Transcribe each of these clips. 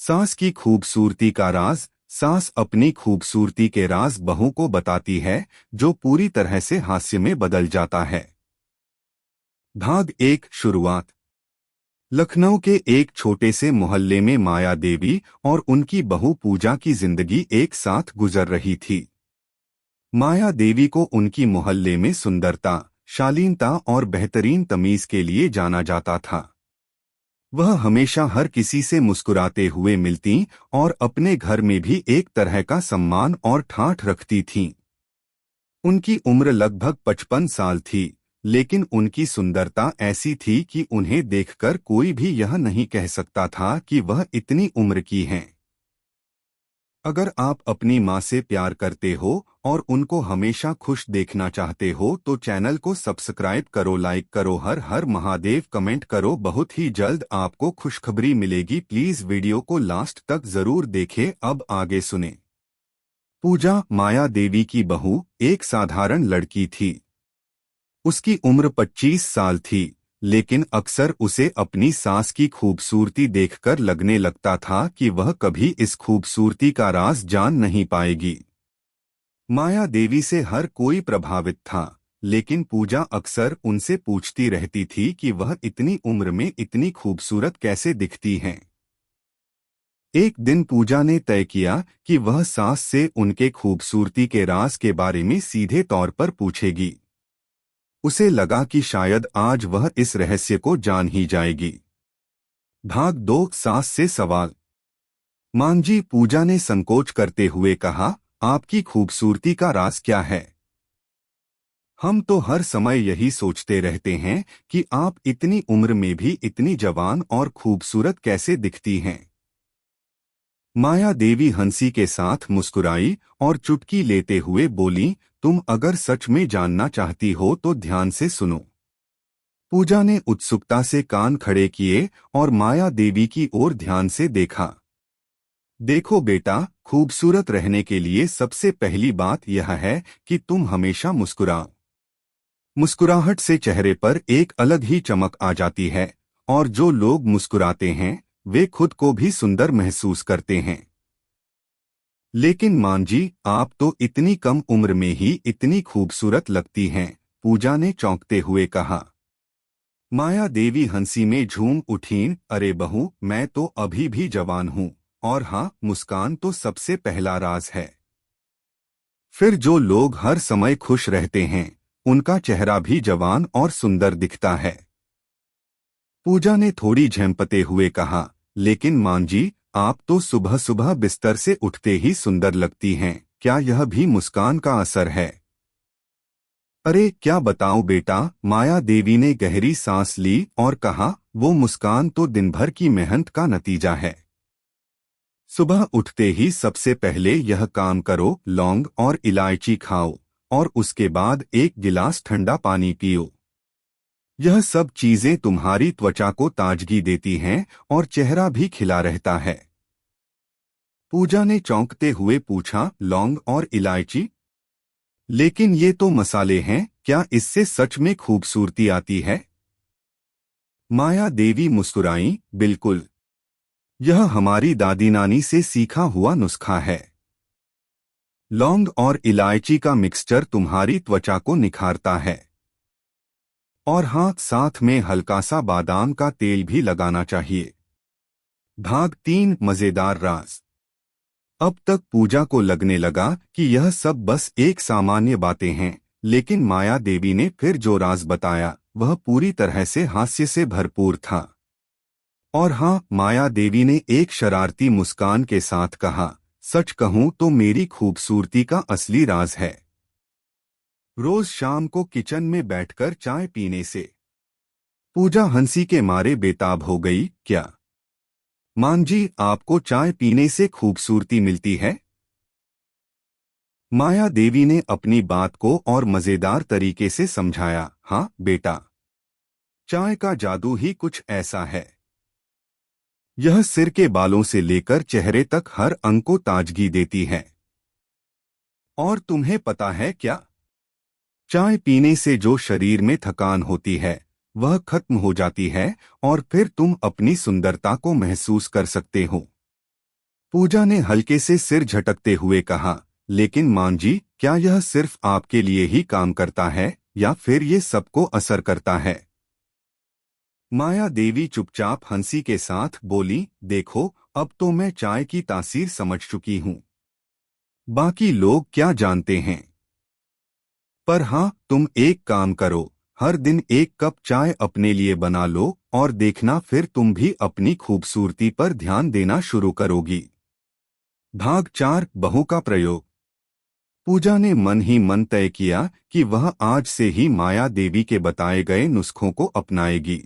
सास की खूबसूरती का राज। सास अपनी खूबसूरती के राज बहू को बताती है, जो पूरी तरह से हास्य में बदल जाता है। भाग एक, शुरुआत। लखनऊ के एक छोटे से मोहल्ले में माया देवी और उनकी बहू पूजा की जिंदगी एक साथ गुजर रही थी। माया देवी को उनकी मोहल्ले में सुंदरता, शालीनता और बेहतरीन तमीज के लिए जाना जाता था। वह हमेशा हर किसी से मुस्कुराते हुए मिलती और अपने घर में भी एक तरह का सम्मान और ठाठ रखती थीं। उनकी उम्र लगभग 55 साल थी, लेकिन उनकी सुंदरता ऐसी थी कि उन्हें देखकर कोई भी यह नहीं कह सकता था कि वह इतनी उम्र की हैं। अगर आप अपनी माँ से प्यार करते हो और उनको हमेशा खुश देखना चाहते हो तो चैनल को सब्सक्राइब करो, लाइक करो, हर हर महादेव कमेंट करो। बहुत ही जल्द आपको खुशखबरी मिलेगी। प्लीज वीडियो को लास्ट तक जरूर देखें। अब आगे सुने। पूजा, माया देवी की बहू, एक साधारण लड़की थी। उसकी उम्र 25 साल थी, लेकिन अक्सर उसे अपनी सास की खूबसूरती देखकर लगने लगता था कि वह कभी इस खूबसूरती का राज जान नहीं पाएगी। माया देवी से हर कोई प्रभावित था, लेकिन पूजा अक्सर उनसे पूछती रहती थी कि वह इतनी उम्र में इतनी खूबसूरत कैसे दिखती हैं। एक दिन पूजा ने तय किया कि वह सास से उनके खूबसूरती के राज के बारे में सीधे तौर पर पूछेगी। उसे लगा कि शायद आज वह इस रहस्य को जान ही जाएगी। भाग दो, सास से सवाल। मांझी, पूजा ने संकोच करते हुए कहा, आपकी खूबसूरती का राज क्या है? हम तो हर समय यही सोचते रहते हैं कि आप इतनी उम्र में भी इतनी जवान और खूबसूरत कैसे दिखती हैं। माया देवी हंसी के साथ मुस्कुराई और चुटकी लेते हुए बोली, तुम अगर सच में जानना चाहती हो तो ध्यान से सुनो। पूजा ने उत्सुकता से कान खड़े किए और माया देवी की ओर ध्यान से देखा। देखो बेटा, खूबसूरत रहने के लिए सबसे पहली बात यह है कि तुम हमेशा मुस्कुराओ। मुस्कुराहट से चेहरे पर एक अलग ही चमक आ जाती है, और जो लोग मुस्कुराते हैं वे खुद को भी सुंदर महसूस करते हैं। लेकिन मांझी, आप तो इतनी कम उम्र में ही इतनी खूबसूरत लगती हैं, पूजा ने चौंकते हुए कहा। माया देवी हंसी में झूम उठीं, अरे बहू, मैं तो अभी भी जवान हूँ, और हाँ, मुस्कान तो सबसे पहला राज है। फिर जो लोग हर समय खुश रहते हैं उनका चेहरा भी जवान और सुंदर दिखता है। पूजा ने थोड़ी झेंपते हुए कहा, लेकिन मांझी, आप तो सुबह सुबह बिस्तर से उठते ही सुंदर लगती हैं, क्या यह भी मुस्कान का असर है? अरे क्या बताऊं बेटा, माया देवी ने गहरी सांस ली और कहा, वो मुस्कान तो दिन भर की मेहनत का नतीजा है। सुबह उठते ही सबसे पहले यह काम करो, लौंग और इलायची खाओ और उसके बाद एक गिलास ठंडा पानी पियो। यह सब चीजें तुम्हारी त्वचा को ताजगी देती हैं और चेहरा भी खिला रहता है। पूजा ने चौंकते हुए पूछा, लौंग और इलायची? लेकिन ये तो मसाले हैं, क्या इससे सच में खूबसूरती आती है? माया देवी मुस्कुराई, बिल्कुल। यह हमारी दादी नानी से सीखा हुआ नुस्खा है। लौंग और इलायची का मिक्सचर तुम्हारी त्वचा को निखारता है। और हाँ, साथ में हल्का सा बादाम का तेल भी लगाना चाहिए। भाग 3, मजेदार राज। अब तक पूजा को लगने लगा कि यह सब बस एक सामान्य बातें हैं, लेकिन माया देवी ने फिर जो राज बताया वह पूरी तरह से हास्य से भरपूर था। और हाँ, माया देवी ने एक शरारती मुस्कान के साथ कहा, सच कहूं तो मेरी खूबसूरती का असली राज है रोज शाम को किचन में बैठकर चाय पीने से। पूजा हंसी के मारे बेताब हो गई, क्या मांझी, आपको चाय पीने से खूबसूरती मिलती है? माया देवी ने अपनी बात को और मजेदार तरीके से समझाया, हाँ बेटा, चाय का जादू ही कुछ ऐसा है। यह सिर के बालों से लेकर चेहरे तक हर अंग को ताजगी देती है। और तुम्हें पता है क्या, चाय पीने से जो शरीर में थकान होती है वह खत्म हो जाती है और फिर तुम अपनी सुंदरता को महसूस कर सकते हो। पूजा ने हल्के से सिर झटकते हुए कहा, लेकिन मां जी, क्या यह सिर्फ आपके लिए ही काम करता है या फिर ये सबको असर करता है? माया देवी चुपचाप हंसी के साथ बोली, देखो, अब तो मैं चाय की तासीर समझ चुकी हूँ। बाकी लोग क्या जानते हैं? पर हाँ, तुम एक काम करो, हर दिन एक कप चाय अपने लिए बना लो और देखना फिर तुम भी अपनी खूबसूरती पर ध्यान देना शुरू करोगी। भाग 4 बहू का प्रयोग। पूजा ने मन ही मन तय किया कि वह आज से ही माया देवी के बताए गए नुस्खों को अपनाएगी।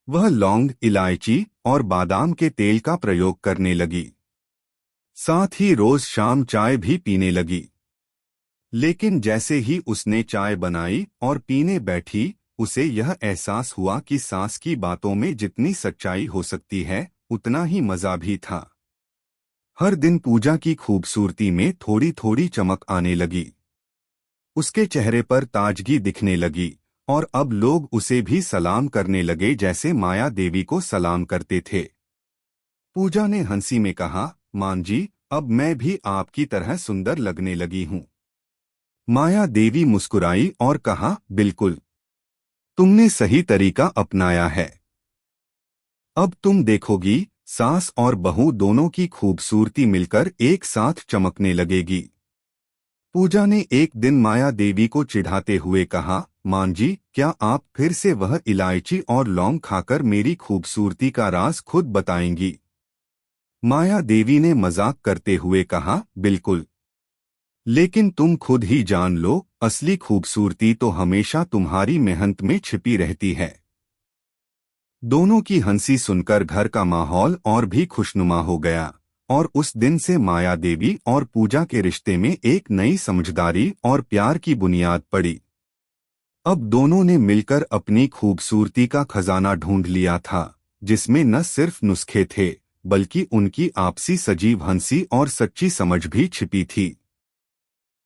वह लौंग, इलायची और बादाम के तेल का प्रयोग करने लगी। साथ ही रोज शाम चाय भी पीने लगी। लेकिन जैसे ही उसने चाय बनाई और पीने बैठी, उसे यह एहसास हुआ कि सास की बातों में जितनी सच्चाई हो सकती है, उतना ही मजा भी था। हर दिन पूजा की खूबसूरती में थोड़ी थोड़ी चमक आने लगी। उसके चेहरे पर ताजगी दिखने लगी और अब लोग उसे भी सलाम करने लगे जैसे माया देवी को सलाम करते थे। पूजा ने हंसी में कहा, मां जी, अब मैं भी आपकी तरह सुंदर लगने लगी हूँ। माया देवी मुस्कुराई और कहा, बिल्कुल, तुमने सही तरीका अपनाया है। अब तुम देखोगी, सास और बहू दोनों की खूबसूरती मिलकर एक साथ चमकने लगेगी। पूजा ने एक दिन माया देवी को चिढ़ाते हुए कहा, मां जी, क्या आप फिर से वह इलायची और लौंग खाकर मेरी खूबसूरती का राज खुद बताएंगी? माया देवी ने मजाक करते हुए कहा, बिल्कुल, लेकिन तुम खुद ही जान लो, असली खूबसूरती तो हमेशा तुम्हारी मेहनत में छिपी रहती है। दोनों की हंसी सुनकर घर का माहौल और भी खुशनुमा हो गया और उस दिन से माया देवी और पूजा के रिश्ते में एक नई समझदारी और प्यार की बुनियाद पड़ी। अब दोनों ने मिलकर अपनी खूबसूरती का खजाना ढूंढ लिया था, जिसमें न सिर्फ नुस्खे थे, बल्कि उनकी आपसी सजीव हंसी और सच्ची समझ भी छिपी थी।